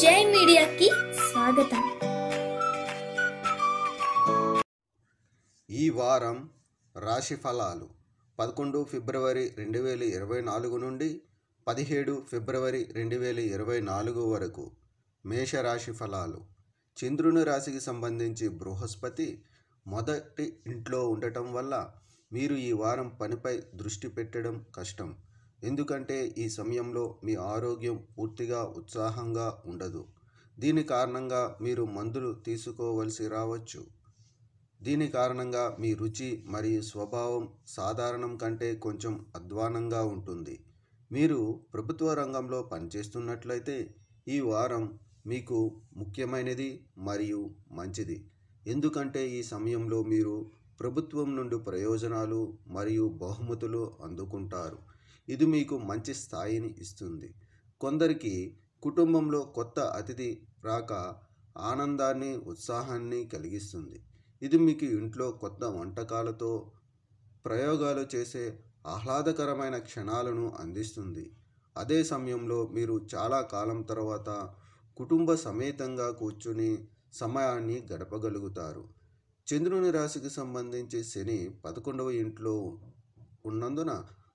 జై మీడియాకి స్వాగతం. ఈ వారం రాశి ఫలాలు 11 ఫిబ్రవరి 2024 నుండి 17 ఫిబ్రవరి 2024 వరకు. మేషరాశి ఫలాలు. చంద్రుని రాశికి సంబంధించి బృహస్పతి మొదటి ఇంట్లో ఉండటం వల్ల మీరు ఈ వారం పనిపై దృష్టి పెట్టడం కష్టం. ఎందుకంటే ఈ సమయంలో మీ ఆరోగ్యం పూర్తిగా ఉత్సాహంగా ఉండదు. దీని కారణంగా మీరు మందులు తీసుకోవలసి రావచ్చు. దీని కారణంగా మీ రుచి మరియు స్వభావం సాధారణం కంటే కొంచెం అధ్వానంగా ఉంటుంది. మీరు ప్రభుత్వ రంగంలో పనిచేస్తున్నట్లయితే ఈ వారం మీకు ముఖ్యమైనది మరియు మంచిది. ఎందుకంటే ఈ సమయంలో మీరు ప్రభుత్వం నుండి ప్రయోజనాలు మరియు బహుమతులు అందుకుంటారు. ఇది మీకు మంచి స్థాయిని ఇస్తుంది. కొందరికి కుటుంబంలో కొత్త అతిథి రాక ఆనందాన్ని, ఉత్సాహాన్ని కలిగిస్తుంది. ఇది మీకు ఇంట్లో కొత్త వంటకాలతో ప్రయోగాలు చేసే ఆహ్లాదకరమైన క్షణాలను అందిస్తుంది. అదే సమయంలో మీరు చాలా కాలం తర్వాత కుటుంబ సమేతంగా కూర్చుని సమయాన్ని గడపగలుగుతారు. చంద్రుని రాశికి సంబంధించి శని 11వ ఇంట్లో ఉన్నందున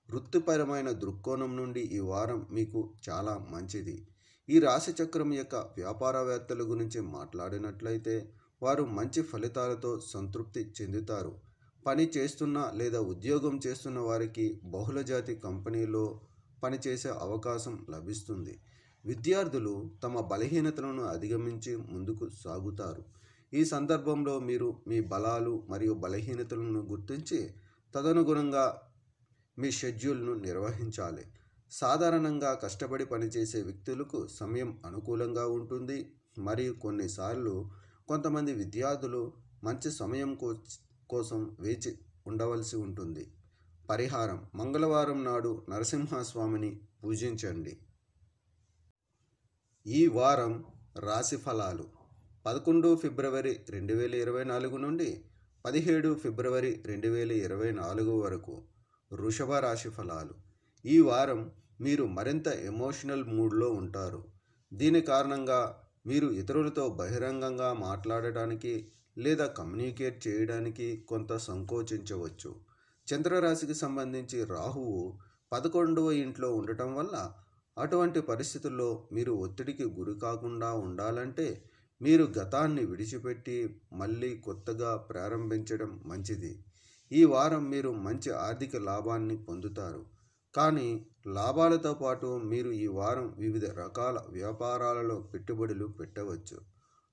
వృత్తిపరమైన దృక్కోణం నుండి ఈ వారం మీకు చాలా మంచిది. ఈ రాశి చక్రం యొక్క వ్యాపారవేత్తల గురించి మాట్లాడినట్లయితే వారు మంచి ఫలితాలతో సంతృప్తి చెందుతారు. పని చేస్తున్న లేదా ఉద్యోగం చేస్తున్న వారికి బహుళజాతి కంపెనీలో పనిచేసే అవకాశం లభిస్తుంది. విద్యార్థులు తమ బలహీనతలను అధిగమించి ముందుకు సాగుతారు. ఈ సందర్భంలో మీరు మీ బలాలు మరియు బలహీనతలను గుర్తించి తదనుగుణంగా మీ షెడ్యూల్ను నిర్వహించాలి. సాధారణంగా కష్టపడి పనిచేసే వ్యక్తులకు సమయం అనుకూలంగా ఉంటుంది మరియు కొన్నిసార్లు కొంతమంది విద్యార్థులు మంచి సమయం కోసం వేచి ఉండవలసి ఉంటుంది. పరిహారం: మంగళవారం నాడు నరసింహస్వామిని పూజించండి. ఈ వారం రాశి ఫలాలు 11 ఫిబ్రవరి 2024 నుండి 17 ఫిబ్రవరి 2024 వరకు. వృషభ రాశి ఫలాలు. ఈ వారం మీరు మరింత ఎమోషనల్ మూడ్లో ఉంటారు. దీని కారణంగా మీరు ఇతరులతో బహిరంగంగా మాట్లాడటానికి లేదా కమ్యూనికేట్ చేయడానికి కొంత సంకోచించవచ్చు. చంద్రరాశికి సంబంధించి రాహువు 11వ ఇంట్లో ఉండటం వల్ల అటువంటి పరిస్థితుల్లో మీరు ఒత్తిడికి గురి కాకుండా ఉండాలంటే మీరు గతాన్ని విడిచిపెట్టి మళ్ళీ కొత్తగా ప్రారంభించడం మంచిది. ఈ వారం మీరు మంచి ఆర్థిక లాభాన్ని పొందుతారు. కానీ లాభాలతో పాటు మీరు ఈ వారం వివిధ రకాల వ్యాపారాలలో పెట్టుబడులు పెట్టవచ్చు.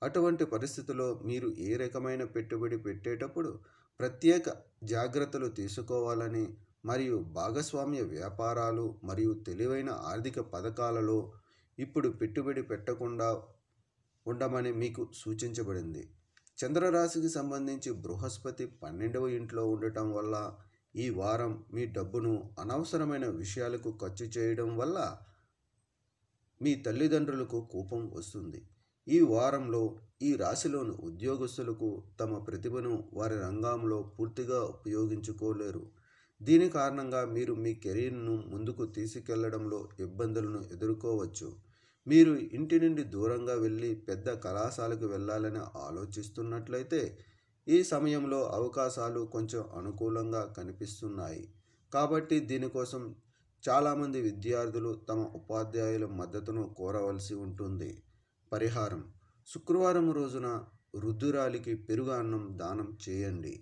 అటువంటి పరిస్థితుల్లో మీరు ఏ రకమైన పెట్టుబడి పెట్టేటప్పుడు ప్రత్యేక జాగ్రత్తలు తీసుకోవాలని మరియు భాగస్వామ్య వ్యాపారాలు మరియు తెలివైన ఆర్థిక పథకాలలో ఇప్పుడు పెట్టుబడి పెట్టకుండా ఉండమని మీకు సూచించబడింది. చంద్రరాశికి సంబంధించి బృహస్పతి 12వ ఇంట్లో ఉండటం వల్ల ఈ వారం మీ డబ్బును అనవసరమైన విషయాలకు ఖర్చు చేయడం వల్ల మీ తల్లిదండ్రులకు కోపం వస్తుంది. ఈ వారంలో ఈ రాశిలోని ఉద్యోగస్తులకు తమ ప్రతిభను వారి రంగంలో పూర్తిగా ఉపయోగించుకోలేరు. దీని కారణంగా మీరు మీ కెరీర్ను ముందుకు తీసుకెళ్లడంలో ఇబ్బందులను ఎదుర్కోవచ్చు. మీరు ఇంటి నుండి దూరంగా వెళ్ళి పెద్ద కళాశాలకు వెళ్ళాలని ఆలోచిస్తున్నట్లయితే ఈ సమయంలో అవకాశాలు కొంచెం అనుకూలంగా కనిపిస్తున్నాయి. కాబట్టి దీనికోసం చాలామంది విద్యార్థులు తమ ఉపాధ్యాయుల మద్దతును కోరవలసి ఉంటుంది. పరిహారం: శుక్రవారం రోజున వృద్ధురాలికి పెరుగు అన్నం దానం చేయండి.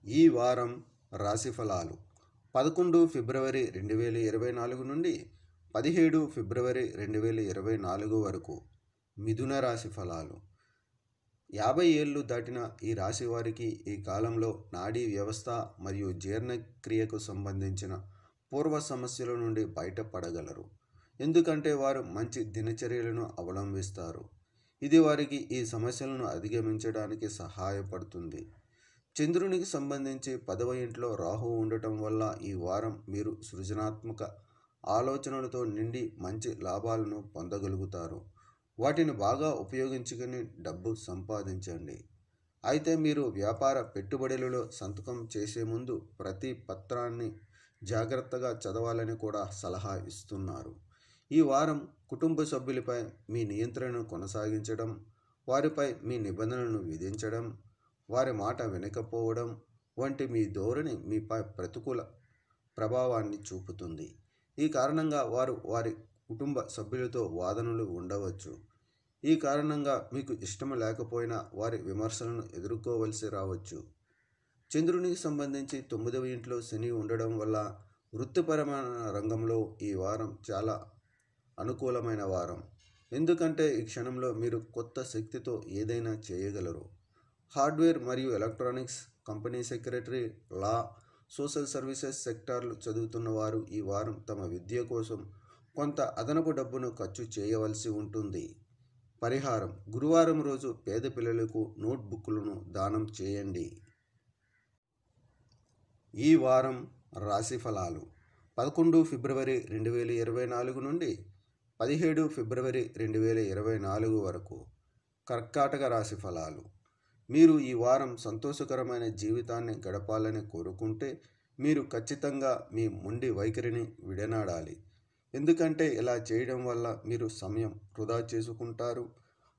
ఈ వారం రాశి ఫలాలు 11 ఫిబ్రవరి 2024 నుండి 17 ఫిబ్రవరి 2024 వరకు. మిథున రాశి ఫలాలు. 50 ఏళ్ళు దాటిన ఈ రాశి వారికి ఈ కాలంలో నాడీ వ్యవస్థ మరియు జీర్ణక్రియకు సంబంధించిన పూర్వ సమస్యల నుండి బయటపడగలరు. ఎందుకంటే వారు మంచి దినచర్యలను అవలంబిస్తారు. ఇది వారికి ఈ సమస్యలను అధిగమించడానికి సహాయపడుతుంది. చంద్రునికి సంబంధించి 10వ ఇంట్లో రాహువు ఉండటం వల్ల ఈ వారం మీరు సృజనాత్మక ఆలోచనలతో నిండి మంచి లాభాలను పొందగలుగుతారు. వాటిని బాగా ఉపయోగించుకొని డబ్బు సంపాదించండి. అయితే మీరు వ్యాపార పెట్టుబడులలో సంతకం చేసే ముందు ప్రతి పత్రాన్ని జాగ్రత్తగా చదవాలని కూడా సలహా ఇస్తున్నారు. ఈ వారం కుటుంబ సభ్యులపై మీ నియంత్రణను కొనసాగించడం, వారిపై మీ నిబంధనలను విధించడం, వారి మాట వినకపోవడం వంటి మీ ధోరణి మీపై ప్రతికూల ప్రభావాన్ని చూపుతుంది. ఈ కారణంగా వారు వారి కుటుంబ సభ్యులతో వాదనలు ఉండవచ్చు. ఈ కారణంగా మీకు ఇష్టం లేకపోయినా వారి విమర్శలను ఎదుర్కోవలసి రావచ్చు. చంద్రునికి సంబంధించి 9వ ఇంట్లో శని ఉండడం వల్ల వృత్తిపరమైన రంగంలో ఈ వారం చాలా అనుకూలమైన వారం. ఎందుకంటే ఈ క్షణంలో మీరు కొత్త శక్తితో ఏదైనా చేయగలరు. హార్డ్వేర్ మరియు ఎలక్ట్రానిక్స్, కంపెనీ సెక్రటరీ, లా, సోషల్ సర్వీసెస్ సెక్టార్లు చదువుతున్న వారు ఈ వారం తమ విద్య కోసం కొంత అదనపు డబ్బును ఖర్చు చేయవలసి ఉంటుంది. పరిహారం: గురువారం రోజు పేద పిల్లలకు నోట్బుక్లను దానం చేయండి. ఈ వారం రాశి ఫలాలు 11 ఫిబ్రవరి 2024 నుండి 17 ఫిబ్రవరి 2024 వరకు. కర్కాటక రాశి ఫలాలు. మీరు ఈ వారం సంతోషకరమైన జీవితాన్ని గడపాలని కోరుకుంటే మీరు ఖచ్చితంగా మీ మొండి వైఖరిని విడనాడాలి. ఎందుకంటే ఇలా చేయడం వల్ల మీరు సమయం వృధా చేసుకుంటారు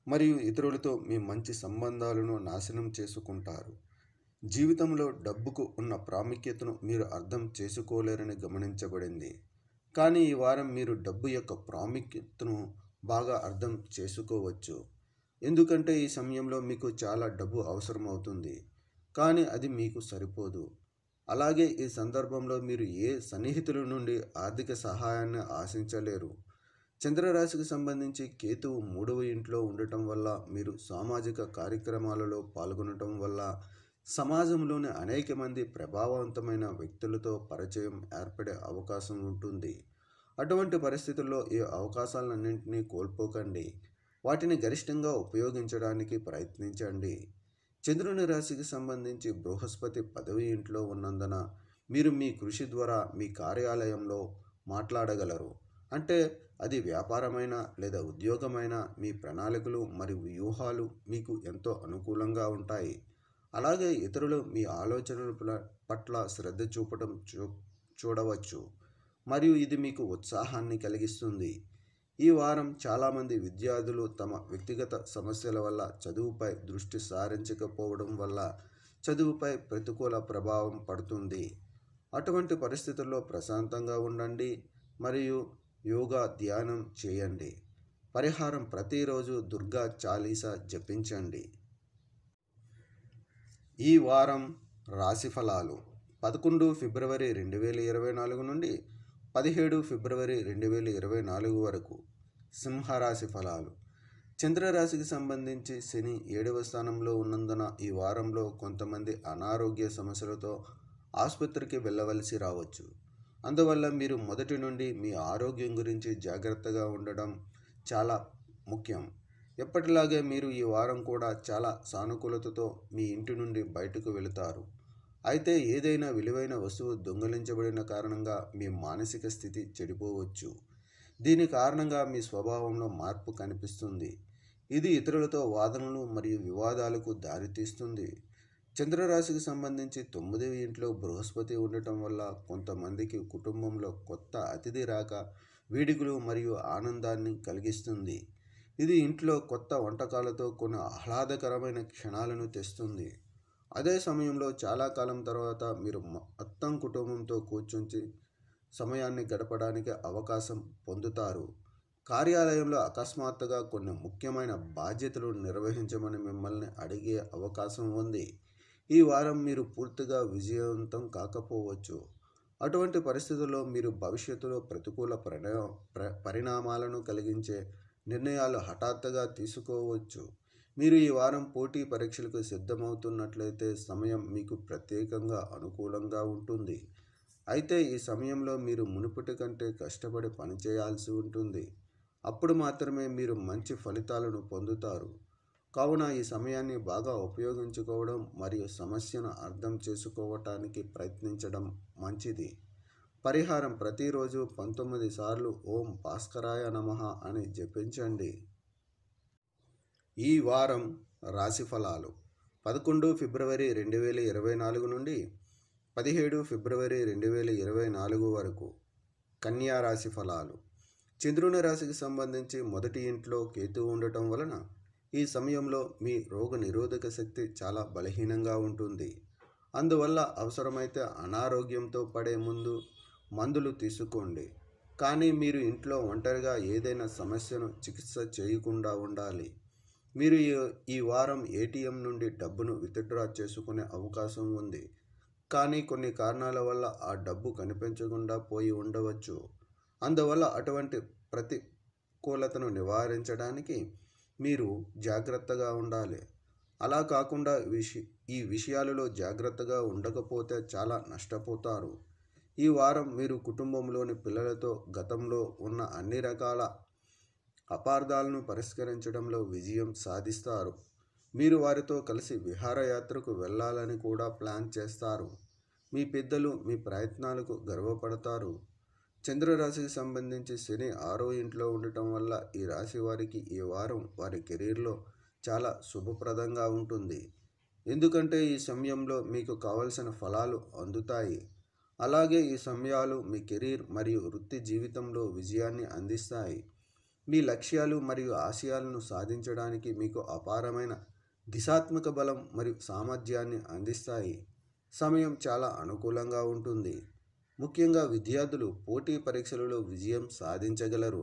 మరియు ఇతరులతో మీ మంచి సంబంధాలను నాశనం చేసుకుంటారు. జీవితంలో డబ్బుకు ఉన్న ప్రాముఖ్యతను మీరు అర్థం చేసుకోలేరని గమనించబడింది. కానీ ఈ వారం మీరు డబ్బు యొక్క ప్రాముఖ్యతను బాగా అర్థం చేసుకోవచ్చు. ఎందుకంటే ఈ సమయంలో మీకు చాలా డబ్బు అవసరం అవుతుంది, కానీ అది మీకు సరిపోదు. అలాగే ఈ సందర్భంలో మీరు ఏ సన్నిహితుల నుండి ఆర్థిక సహాయాన్ని ఆశించలేరు. చంద్రరాశికి సంబంధించి కేతువు 3వ ఇంట్లో ఉండటం వల్ల మీరు సామాజిక కార్యక్రమాలలో పాల్గొనటం వల్ల సమాజంలోని అనేక మంది ప్రభావవంతమైన వ్యక్తులతో పరిచయం ఏర్పడే అవకాశం ఉంటుంది. అటువంటి పరిస్థితుల్లో ఈ అవకాశాలన్నింటినీ కోల్పోకండి. వాటిని గరిష్టంగా ఉపయోగించడానికి ప్రయత్నించండి. చంద్రుని రాశికి సంబంధించి బృహస్పతి 10వ ఇంట్లో ఉన్నందున మీరు మీ కృషి ద్వారా మీ కార్యాలయంలో మాట్లాడగలరు. అంటే అది వ్యాపారమైన లేదా ఉద్యోగమైన మీ ప్రణాళికలు మరియు వ్యూహాలు మీకు ఎంతో అనుకూలంగా ఉంటాయి. అలాగే ఇతరులు మీ ఆలోచనల పట్ల శ్రద్ధ చూపడం చూడవచ్చు మరియు ఇది మీకు ఉత్సాహాన్ని కలిగిస్తుంది. ఈ వారం చాలామంది విద్యార్థులు తమ వ్యక్తిగత సమస్యల వల్ల చదువుపై దృష్టి సారించకపోవడం వల్ల చదువుపై ప్రతికూల ప్రభావం పడుతుంది. అటువంటి పరిస్థితుల్లో ప్రశాంతంగా ఉండండి మరియు యోగా, ధ్యానం చేయండి. పరిహారం: ప్రతిరోజు దుర్గా చాలీసా జపించండి. ఈ వారం రాశి ఫలాలు 11 ఫిబ్రవరి 2024 నుండి 17 ఫిబ్రవరి 2024 వరకు. సింహరాశి ఫలాలు. చంద్రరాశికి సంబంధించి శని 7వ స్థానంలో ఉన్నందున ఈ వారంలో కొంతమంది అనారోగ్య సమస్యలతో ఆసుపత్రికి వెళ్ళవలసి రావచ్చు. అందువల్ల మీరు మొదటి నుండి మీ ఆరోగ్యం గురించి జాగ్రత్తగా ఉండడం చాలా ముఖ్యం. ఎప్పటిలాగే మీరు ఈ వారం కూడా చాలా సానుకూలతతో మీ ఇంటి నుండి బయటకు వెళతారు. అయితే ఏదైనా విలువైన వస్తువు దొంగిలించబడిన కారణంగా మీ మానసిక స్థితి చెడిపోవచ్చు. దీని కారణంగా మీ స్వభావంలో మార్పు కనిపిస్తుంది. ఇది ఇతరులతో వాదనలు మరియు వివాదాలకు దారితీస్తుంది. చంద్రరాశికి సంబంధించి 9వ ఇంట్లో బృహస్పతి ఉండటం వల్ల కొంతమందికి కుటుంబంలో కొత్త అతిథి రాక వేడుకలు మరియు ఆనందాన్ని కలిగిస్తుంది. ఇది ఇంట్లో కొత్త వంటకాలతో కొన్ని ఆహ్లాదకరమైన క్షణాలను తెస్తుంది. అదే సమయంలో చాలా కాలం తర్వాత మీరు మొత్తం కుటుంబంతో కూర్చుని సమయాన్ని గడపడానికి అవకాశం పొందుతారు. కార్యాలయంలో అకస్మాత్తుగా కొన్ని ముఖ్యమైన బాధ్యతలు నిర్వహించమని మిమ్మల్ని అడిగే అవకాశం ఉంది. ఈ వారం మీరు పూర్తిగా విజయవంతం కాకపోవచ్చు. అటువంటి పరిస్థితుల్లో మీరు భవిష్యత్తులో ప్రతికూల పరిణామాలను కలిగించే నిర్ణయాలు హఠాత్తుగా తీసుకోవచ్చు. మీరు ఈ వారం పోటీ పరీక్షలకు సిద్ధమవుతున్నట్లయితే సమయం మీకు ప్రత్యేకంగా అనుకూలంగా ఉంటుంది. అయితే ఈ సమయంలో మీరు మునుపటి కంటే కష్టపడి పనిచేయాల్సి ఉంటుంది. అప్పుడు మాత్రమే మీరు మంచి ఫలితాలను పొందుతారు. కావున ఈ సమయాన్ని బాగా ఉపయోగించుకోవడం మరియు సమస్యను అర్థం చేసుకోవటానికి ప్రయత్నించడం మంచిది. పరిహారం: ప్రతిరోజు 19 సార్లు ఓం భాస్కరాయ నమః అని జపించండి. ఈ వారం రాశి ఫలాలు 11 ఫిబ్రవరి 2024 నుండి 17 ఫిబ్రవరి 2024 వరకు. కన్యా రాశి ఫలాలు. చంద్రుని రాశికి సంబంధించి మొదటి ఇంట్లో కేతువు ఉండటం వలన ఈ సమయంలో మీ రోగ నిరోధక శక్తి చాలా బలహీనంగా ఉంటుంది. అందువల్ల అవసరమైతే అనారోగ్యంతో పడే ముందు మందులు తీసుకోండి. కానీ మీరు ఇంట్లో ఒంటరిగా ఏదైనా సమస్యను చికిత్స చేయకుండా ఉండాలి. మీరు ఈ వారం ఏటీఎం నుండి డబ్బును విత్డ్రా చేసుకునే అవకాశం ఉంది. కానీ కొన్ని కారణాల వల్ల ఆ డబ్బు కనిపించకుండా పోయి ఉండవచ్చు. అందువల్ల అటువంటి ప్రతికూలతను నివారించడానికి మీరు జాగ్రత్తగా ఉండాలి. అలా కాకుండా ఈ విషయాలలో జాగ్రత్తగా ఉండకపోతే చాలా నష్టపోతారు. ఈ వారం మీరు కుటుంబంలోని పిల్లలతో గతంలో ఉన్న అన్ని రకాల అపార్థాలను పరిష్కరించడంలో విజయం సాధిస్తారు. మీరు వారితో కలిసి విహారయాత్రకు వెళ్ళాలని కూడా ప్లాన్ చేస్తారు. మీ పెద్దలు మీ ప్రయత్నాలకు గర్వపడతారు. చంద్రరాశికి సంబంధించి శని 6వ ఇంట్లో ఉండటం వల్ల ఈ రాశి వారికి ఈ వారం వారి కెరీర్లో చాలా శుభప్రదంగా ఉంటుంది. ఎందుకంటే ఈ సమయంలో మీకు కావలసిన ఫలాలు అందుతాయి. అలాగే ఈ సమయాలు మీ కెరీర్ మరియు వృత్తి జీవితంలో విజయాన్ని అందిస్తాయి. మీ లక్ష్యాలు మరియు ఆశయాలను సాధించడానికి మీకు అపారమైన దిశాత్మక బలం మరియు సామర్థ్యాన్ని అందిస్తాయి. సమయం చాలా అనుకూలంగా ఉంటుంది. ముఖ్యంగా విద్యార్థులు పోటీ పరీక్షలలో విజయం సాధించగలరు.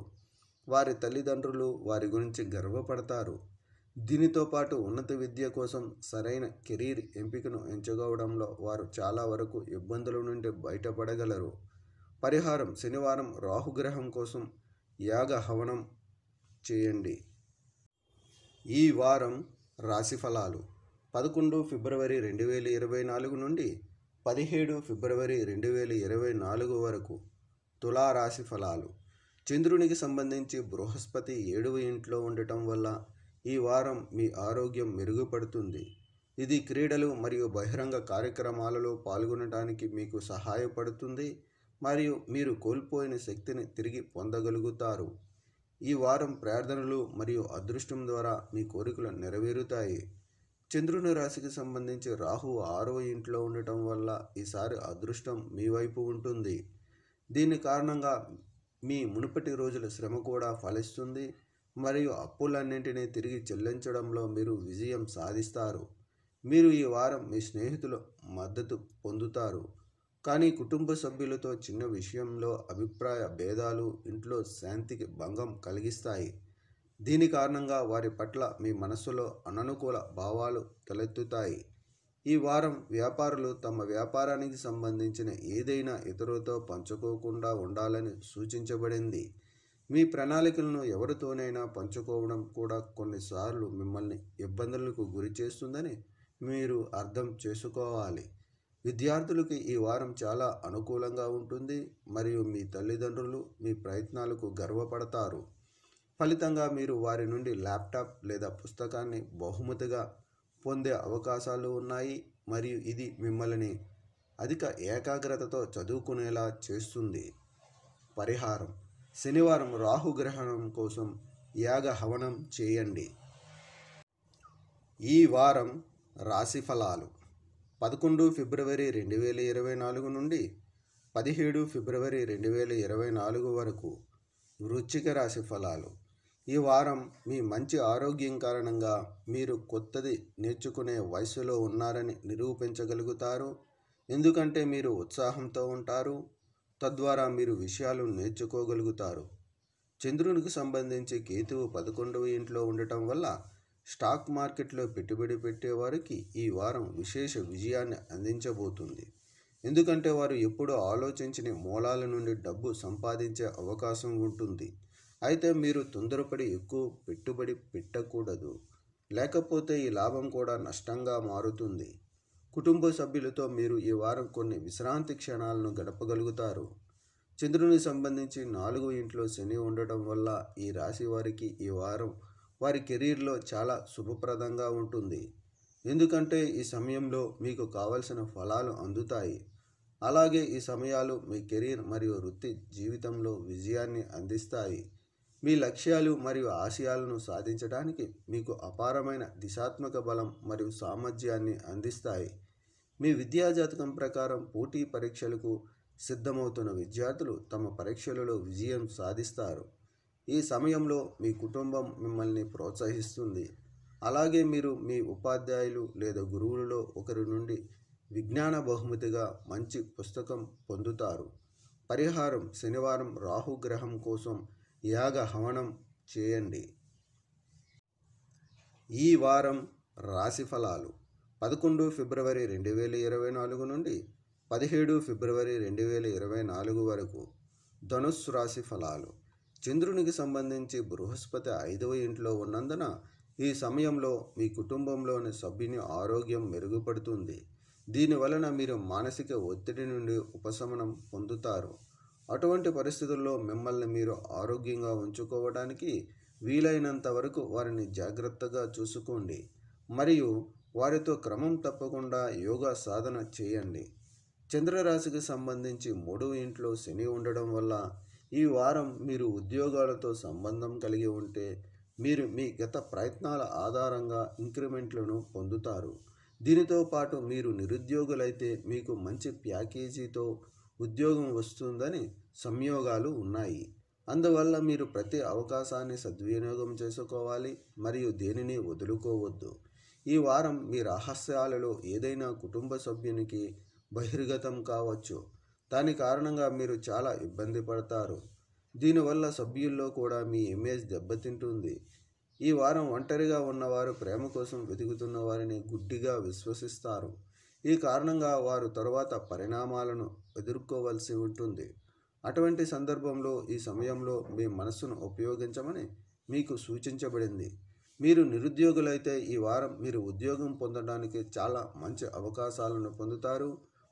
వారి తల్లిదండ్రులు వారి గురించి గర్వపడతారు. దీనితో పాటు ఉన్నత విద్య కోసం సరైన కెరీర్ ఎంపికను ఎంచుకోవడంలో వారు చాలా వరకు ఇబ్బందుల నుండి బయటపడగలరు. పరిహారం: శనివారం రాహుగ్రహం కోసం యాగ హవనం చేయండి. ఈ వారం రాశి ఫలాలు 11 ఫిబ్రవరి 2024 నుండి 17 ఫిబ్రవరి 2024 వరకు. తులారాశి ఫలాలు. చంద్రునికి సంబంధించి బృహస్పతి 7వ ఇంట్లో ఉండటం వల్ల ఈ వారం మీ ఆరోగ్యం మెరుగుపడుతుంది. ఇది క్రీడలు మరియు బహిరంగ కార్యక్రమాలలో పాల్గొనడానికి మీకు సహాయపడుతుంది మరియు మీరు కోల్పోయిన శక్తిని తిరిగి పొందగలుగుతారు. ఈ వారం ప్రార్థనలు మరియు అదృష్టం ద్వారా మీ కోరికలు నెరవేరుతాయి. చంద్రుని రాశికి సంబంధించి రాహు 6వ ఇంట్లో ఉండటం వల్ల ఈసారి అదృష్టం మీ వైపు ఉంటుంది. దీని కారణంగా మీ మునుపటి రోజుల శ్రమ కూడా ఫలిస్తుంది మరియు అప్పులన్నింటినీ తిరిగి చెల్లించడంలో మీరు విజయం సాధిస్తారు. మీరు ఈ వారం మీ స్నేహితుల మద్దతు పొందుతారు. కానీ కుటుంబ సభ్యులతో చిన్న విషయంలో అభిప్రాయ భేదాలు ఇంట్లో శాంతికి భంగం కలిగిస్తాయి. దీని కారణంగా వారి పట్ల మీ మనస్సులో అననుకూల భావాలు తలెత్తుతాయి. ఈ వారం వ్యాపారులు తమ వ్యాపారానికి సంబంధించిన ఏదైనా ఇతరులతో పంచుకోకుండా ఉండాలని సూచించబడింది. మీ ప్రణాళికలను ఎవరితోనైనా పంచుకోవడం కూడా కొన్నిసార్లు మిమ్మల్ని ఇబ్బందులకు గురి చేస్తుందని మీరు అర్థం చేసుకోవాలి. విద్యార్థులకి ఈ వారం చాలా అనుకూలంగా ఉంటుంది మరియు మీ తల్లిదండ్రులు మీ ప్రయత్నాలకు గర్వపడతారు. ఫలితంగా మీరు వారి నుండి ల్యాప్టాప్ లేదా పుస్తకాన్ని బహుమతిగా పొందే అవకాశాలు ఉన్నాయి మరియు ఇది మిమ్మల్ని అధిక ఏకాగ్రతతో చదువుకునేలా చేస్తుంది. పరిహారం: శనివారం రాహుగ్రహణం కోసం యాగ హవనం చేయండి. ఈ వారం రాశి ఫలాలు 11 ఫిబ్రవరి 2024 నుండి 17 ఫిబ్రవరి 2024 వరకు. వృశ్చిక రాశి ఫలాలు. ఈ వారం మీ మంచి ఆరోగ్యం కారణంగా మీరు కొత్తది నేర్చుకునే వయసులో ఉన్నారని నిరూపించగలుగుతారు. ఎందుకంటే మీరు ఉత్సాహంతో ఉంటారు. తద్వారా మీరు విషయాలు నేర్చుకోగలుగుతారు. చంద్రునికి సంబంధించి కేతువు 11వ ఇంట్లో ఉండటం వల్ల స్టాక్ మార్కెట్లో పెట్టుబడి పెట్టేవారికి ఈ వారం విశేష విజయాన్ని అందించబోతుంది. ఎందుకంటే వారు ఎప్పుడూ ఆలోచించని మూలాల నుండి డబ్బు సంపాదించే అవకాశం ఉంటుంది. అయితే మీరు తొందరపడి ఎక్కువ పెట్టుబడి పెట్టకూడదు, లేకపోతే ఈ లాభం కూడా నష్టంగా మారుతుంది. కుటుంబ సభ్యులతో మీరు ఈ వారం కొన్ని విశ్రాంతి క్షణాలను గడపగలుగుతారు. చంద్రునికి సంబంధించి 4వ ఇంట్లో శని ఉండటం వల్ల ఈ రాశి వారికి ఈ వారం వారి కెరీర్లో చాలా శుభప్రదంగా ఉంటుంది. ఎందుకంటే ఈ సమయంలో మీకు కావలసిన ఫలాలు అందుతాయి. అలాగే ఈ సమయాలు మీ కెరీర్ మరియు వృత్తి జీవితంలో విజయాన్ని అందిస్తాయి. మీ లక్ష్యాలు మరియు ఆశయాలను సాధించడానికి మీకు అపారమైన దిశాత్మక బలం మరియు సామర్థ్యాన్ని అందిస్తాయి. మీ విద్యా జాతకం ప్రకారం పోటీ పరీక్షలకు సిద్ధమవుతున్న విద్యార్థులు తమ పరీక్షలలో విజయం సాధిస్తారు. ఈ సమయంలో మీ కుటుంబం మిమ్మల్ని ప్రోత్సహిస్తుంది. అలాగే మీరు మీ ఉపాధ్యాయులు లేదా గురువులలో ఒకరి నుండి విజ్ఞాన బహుమతిగా మంచి పుస్తకం పొందుతారు. పరిహారం: శనివారం రాహుగ్రహం కోసం యాగ హవనం చేయండి. ఈ వారం రాశి ఫలాలు 11 ఫిబ్రవరి 2024 నుండి 17 ఫిబ్రవరి 2024 వరకు. ధనుస్సు రాశి ఫలాలు. చంద్రునికి సంబంధించి బృహస్పతి 5వ ఇంట్లో ఉన్నందున ఈ సమయంలో మీ కుటుంబంలోని సభ్యుని ఆరోగ్యం మెరుగుపడుతుంది. దీనివలన మీరు మానసిక ఒత్తిడి నుండి ఉపశమనం పొందుతారు. అటువంటి పరిస్థితుల్లో మిమ్మల్ని మీరు ఆరోగ్యంగా ఉంచుకోవడానికి వీలైనంత వరకు వారిని జాగ్రత్తగా చూసుకోండి మరియు వారితో క్రమం తప్పకుండా యోగా సాధన చేయండి. చంద్రరాశికి సంబంధించి 3వ ఇంట్లో శని ఉండడం వల్ల ఈ వారం మీరు ఉద్యోగాలతో సంబంధం కలిగి ఉంటే మీరు మీ గత ప్రయత్నాల ఆధారంగా ఇంక్రిమెంట్లను పొందుతారు. దీనితో పాటు మీరు నిరుద్యోగులైతే మీకు మంచి ప్యాకేజీతో ఉద్యోగం వస్తుందని సంయోగాలు ఉన్నాయి. అందువల్ల మీరు ప్రతి అవకాశాన్ని సద్వినియోగం చేసుకోవాలి మరియు దేనిని వదులుకోవద్దు. ఈ వారం మీ రహస్యాలలో ఏదైనా కుటుంబ సభ్యునికి బహిర్గతం కావచ్చు. దాని కారణంగా మీరు చాలా ఇబ్బంది పడతారు. దీనివల్ల సభ్యుల్లో కూడా మీ ఇమేజ్ దెబ్బతింటుంది. ఈ వారం ఒంటరిగా ఉన్నవారు ప్రేమ కోసం వెతుకుతున్న వారిని గుడ్డిగా విశ్వసిస్తారు. ఈ కారణంగా వారు తరువాత పరిణామాలను ఎదుర్కోవలసి ఉంటుంది. అటువంటి సందర్భంలో ఈ సమయంలో మీ మనస్సును ఉపయోగించమని మీకు సూచించబడింది. మీరు నిరుద్యోగులైతే ఈ వారం మీరు ఉద్యోగం పొందడానికి చాలా మంచి అవకాశాలను పొందుతారు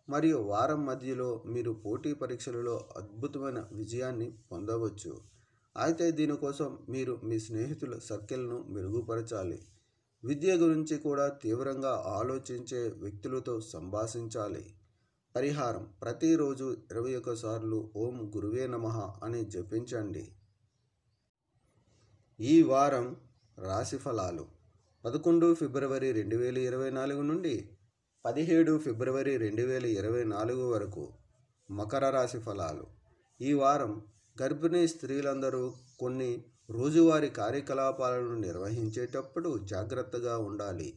మరియు వారం మధ్యలో మీరు పోటీ పరీక్షలలో అద్భుతమైన విజయాన్ని పొందవచ్చు. అయితే దీనికోసం మీరు మీ స్నేహితుల సర్కిల్ను మెరుగుపరచాలి. విద్య గురించి కూడా తీవ్రంగా ఆలోచించే వ్యక్తులతో సంభాషించాలి. పరిహారం: ప్రతిరోజు 21 సార్లు ఓం గురువే నమః అని జపించండి. ఈ వారం రాశి ఫలాలు 11 ఫిబ్రవరి 2024 నుండి 17 ఫిబ్రవరి 2024 వరకు. మకర రాశి ఫలాలు. ఈ వారం గర్భిణీ స్త్రీలందరూ కొన్ని రోజువారీ కార్యకలాపాలను నిర్వహించేటప్పుడు జాగ్రత్తగా ఉండాలి.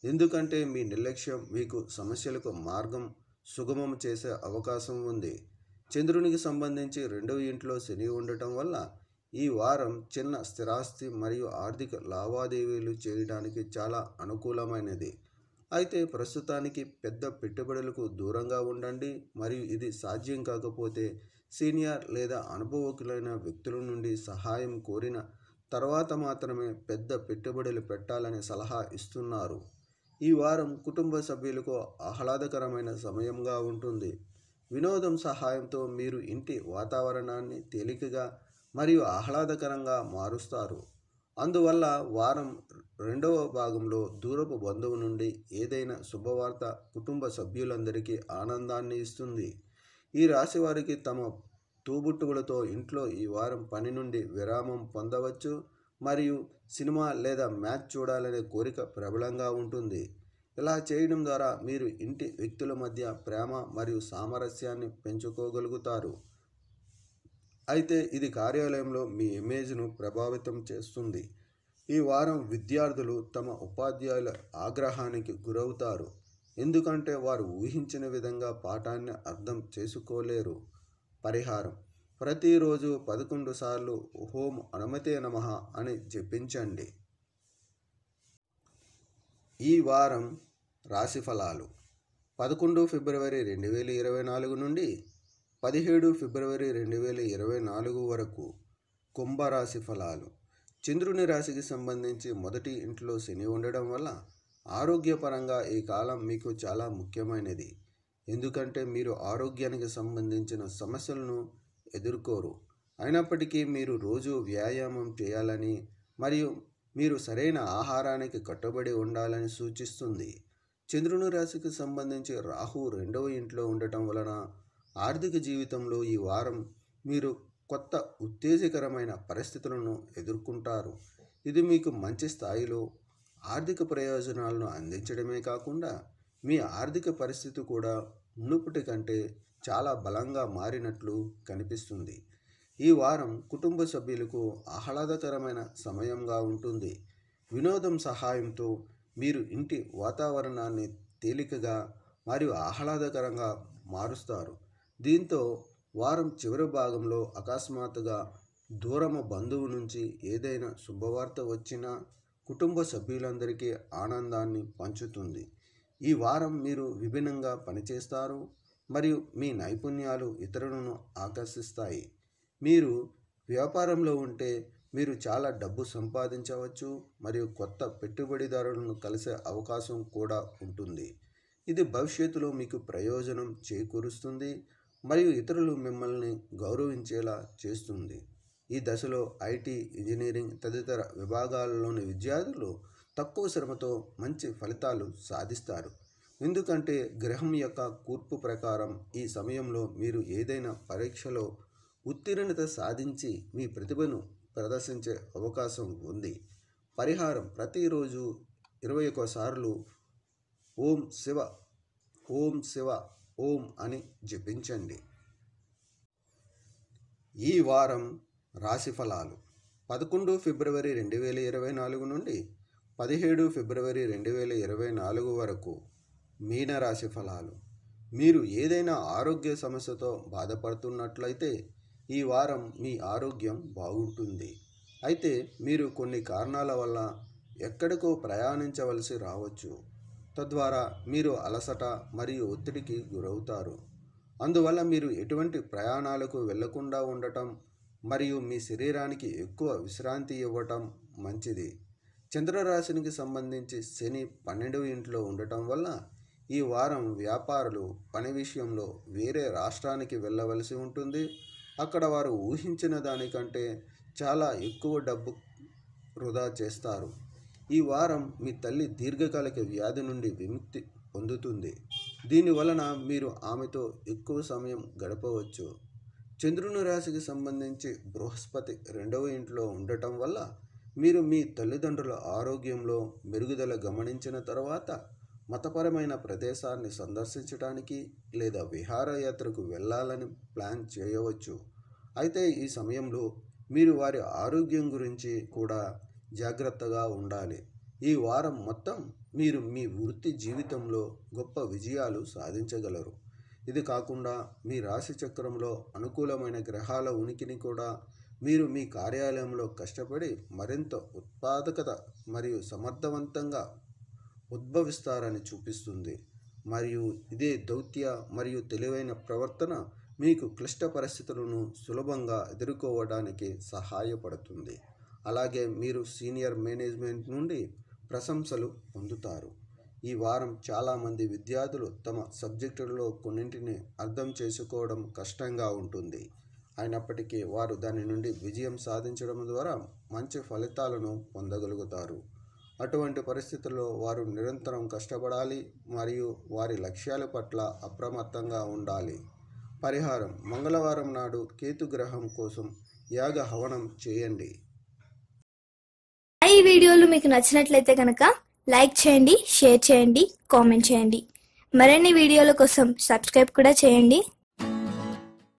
ఎందుకంటే మీ నిర్లక్ష్యం మీకు సమస్యలకు మార్గం సుగమం చేసే అవకాశం ఉంది. చంద్రునికి సంబంధించి 2వ ఇంట్లో శని ఉండటం వల్ల ఈ వారం చిన్న స్థిరాస్తి మరియు ఆర్థిక లావాదేవీలు చేయడానికి చాలా అనుకూలమైనది. అయితే ప్రస్తుతానికి పెద్ద పెట్టుబడులకు దూరంగా ఉండండి మరియు ఇది సాధ్యం కాకపోతే సీనియర్ లేదా అనుభవకులైన వ్యక్తుల నుండి సహాయం కోరిన తర్వాత మాత్రమే పెద్ద పెట్టుబడులు పెట్టాలని సలహా ఇస్తున్నారు. ఈ వారం కుటుంబ సభ్యులకు ఆహ్లాదకరమైన సమయంగా ఉంటుంది. వినోదం సహాయంతో మీరు ఇంటి వాతావరణాన్ని తేలికగా మరియు ఆహ్లాదకరంగా మారుస్తారు. అందువల్ల వారం 2వ భాగంలో దూరపు బంధువు నుండి ఏదైనా శుభవార్త కుటుంబ సభ్యులందరికీ ఆనందాన్ని ఇస్తుంది. ఈ రాశి వారికి తమ తోబుట్టువులతో ఇంట్లో ఈ వారం పని నుండి విరామం పొందవచ్చు మరియు సినిమా లేదా మ్యాచ్ చూడాలనే కోరిక ప్రబలంగా ఉంటుంది. ఇలా చేయడం ద్వారా మీరు ఇంటి వ్యక్తుల మధ్య ప్రేమ మరియు సామరస్యాన్ని పెంచుకోగలుగుతారు. అయితే ఇది కార్యాలయంలో మీ ఇమేజ్ను ప్రభావితం చేస్తుంది. ఈ వారం విద్యార్థులు తమ ఉపాధ్యాయుల ఆగ్రహానికి గురవుతారు, ఎందుకంటే వారు ఊహించిన విధంగా పాఠాన్ని అర్థం చేసుకోలేరు. పరిహారం: ప్రతిరోజు 11 సార్లు ఓం హనుమతే నమః అని జపించండి. ఈ వారం రాశి ఫలాలు 11 ఫిబ్రవరి 2024 నుండి 17 ఫిబ్రవరి 2024 వరకు. కుంభరాశి ఫలాలు. చంద్రుని రాశికి సంబంధించి 1వ ఇంట్లో శని ఉండడం వల్ల ఆరోగ్యపరంగా ఈ కాలం మీకు చాలా ముఖ్యమైనది. ఎందుకంటే మీరు ఆరోగ్యానికి సంబంధించిన సమస్యలను ఎదుర్కోరు. అయినప్పటికీ మీరు రోజు వ్యాయామం చేయాలని మరియు మీరు సరైన ఆహారానికి కట్టుబడి ఉండాలని సూచిస్తుంది. చంద్రుని రాశికి సంబంధించి రాహు 2వ ఇంట్లో ఉండటం వలన ఆర్థిక జీవితంలో ఈ వారం మీరు కొత్త ఉత్తేజకరమైన పరిస్థితులను ఎదుర్కొంటారు. ఇది మీకు మంచి స్థాయిలో ఆర్థిక ప్రయోజనాలను అందించడమే కాకుండా మీ ఆర్థిక పరిస్థితి కూడా మునుపటి కంటే చాలా బలంగా మారినట్లు కనిపిస్తుంది. ఈ వారం కుటుంబ సభ్యులకు ఆహ్లాదకరమైన సమయంగా ఉంటుంది. వినోదం సహాయంతో మీరు ఇంటి వాతావరణాన్ని తేలికగా మరియు ఆహ్లాదకరంగా మారుస్తారు. దీంతో వారం చివరి భాగంలో అకస్మాత్తుగా దూరమ బంధువు నుంచి ఏదైనా శుభవార్త వచ్చినా కుటుంబ సభ్యులందరికీ ఆనందాన్ని పంచుతుంది. ఈ వారం మీరు విభిన్నంగా పనిచేస్తారు మరియు మీ నైపుణ్యాలు ఇతరులను ఆకర్షిస్తాయి. మీరు వ్యాపారంలో ఉంటే మీరు చాలా డబ్బు సంపాదించవచ్చు మరియు కొత్త పెట్టుబడిదారులను కలిసే అవకాశం కూడా ఉంటుంది. ఇది భవిష్యత్తులో మీకు ప్రయోజనం చేకూరుస్తుంది మరియు ఇతరులు మిమ్మల్ని గౌరవించేలా చేస్తుంది. ఈ దశలో ఐటీ, ఇంజనీరింగ్ తదితర విభాగాలలోని విద్యార్థులు తక్కువ శ్రమతో మంచి ఫలితాలు సాధిస్తారు. ఎందుకంటే గ్రహం యొక్క కూర్పు ప్రకారం ఈ సమయంలో మీరు ఏదైనా పరీక్షలో ఉత్తీర్ణత సాధించి మీ ప్రతిభను ప్రదర్శించే అవకాశం ఉంది. పరిహారం: ప్రతిరోజు 21 సార్లు ఓం శివ ఓం శివ ఓం అని జపించండి. ఈ వారం రాశి ఫలాలు 11 ఫిబ్రవరి 2024 నుండి 17 ఫిబ్రవరి 2024 వరకు మీనరాశి ఫలాలు. మీరు ఏదైనా ఆరోగ్య సమస్యతో బాధపడుతున్నట్లయితే ఈ వారం మీ ఆరోగ్యం బాగుంటుంది. అయితే మీరు కొన్ని కారణాల వల్ల ఎక్కడికో ప్రయాణించవలసి రావచ్చు. తద్వారా మీరు అలసట మరియు ఒత్తిడికి గురవుతారు. అందువల్ల మీరు ఎటువంటి ప్రయాణాలకు వెళ్లకుండా ఉండటం మరియు మీ శరీరానికి ఎక్కువ విశ్రాంతి ఇవ్వటం మంచిది. చంద్రరాశినికి సంబంధించి శని 12వ ఇంట్లో ఉండటం వల్ల ఈ వారం వ్యాపారులు పని విషయంలో వేరే రాష్ట్రానికి వెళ్ళవలసి ఉంటుంది. అక్కడ వారు ఊహించిన దానికంటే చాలా ఎక్కువ డబ్బు వృధా చేస్తారు. ఈ వారం మీ తల్లి దీర్ఘకాలిక వ్యాధి నుండి విముక్తి పొందుతుంది. దీనివలన మీరు ఆమెతో ఎక్కువ సమయం గడపవచ్చు. చంద్రుని రాశికి సంబంధించి బృహస్పతి 2వ ఇంట్లో ఉండటం వల్ల మీరు మీ తల్లిదండ్రుల ఆరోగ్యంలో మెరుగుదల గమనించిన తర్వాత మతపరమైన ప్రదేశాన్ని సందర్శించడానికి లేదా విహారయాత్రకు వెళ్ళాలని ప్లాన్ చేయవచ్చు. అయితే ఈ సమయంలో మీరు వారి ఆరోగ్యం గురించి కూడా జాగ్రత్తగా ఉండాలి. ఈ వారం మొత్తం మీరు మీ వృత్తి జీవితంలో గొప్ప విజయాలు సాధించగలరు. ఇది కాకుండా మీ రాశి చక్రంలో అనుకూలమైన గ్రహాల ఉనికిని కూడా మీరు మీ కార్యాలయంలో కష్టపడి మరింత ఉత్పాదకత మరియు సమర్థవంతంగా ఉద్భవిస్తారని చూపిస్తుంది. మరియు ఇదే దౌత్య మరియు తెలివైన ప్రవర్తన మీకు క్లిష్ట పరిస్థితులను సులభంగా ఎదుర్కోవడానికి సహాయపడుతుంది. అలాగే మీరు సీనియర్ మేనేజ్మెంట్ నుండి ప్రశంసలు పొందుతారు. ఈ వారం చాలామంది విద్యార్థులు తమ సబ్జెక్టులలో కొన్నింటిని అర్థం చేసుకోవడం కష్టంగా ఉంటుంది. అయినప్పటికీ వారు దాని నుండి విజయం సాధించడం ద్వారా మంచి ఫలితాలను పొందగలుగుతారు. అటువంటి పరిస్థితుల్లో వారు నిరంతరం కష్టపడాలి మరియు వారి లక్ష్యాల పట్ల అప్రమత్తంగా ఉండాలి. పరిహారం: మంగళవారం నాడు కేతు గ్రహం కోసం యాగ హవనం చేయండి. ఈ వీడియోలు మీకు నచ్చినట్లయితే కనుక లైక్ చేయండి, షేర్ చేయండి, కామెంట్ చేయండి. మరిన్ని వీడియోల కోసం సబ్స్క్రైబ్ కూడా చేయండి.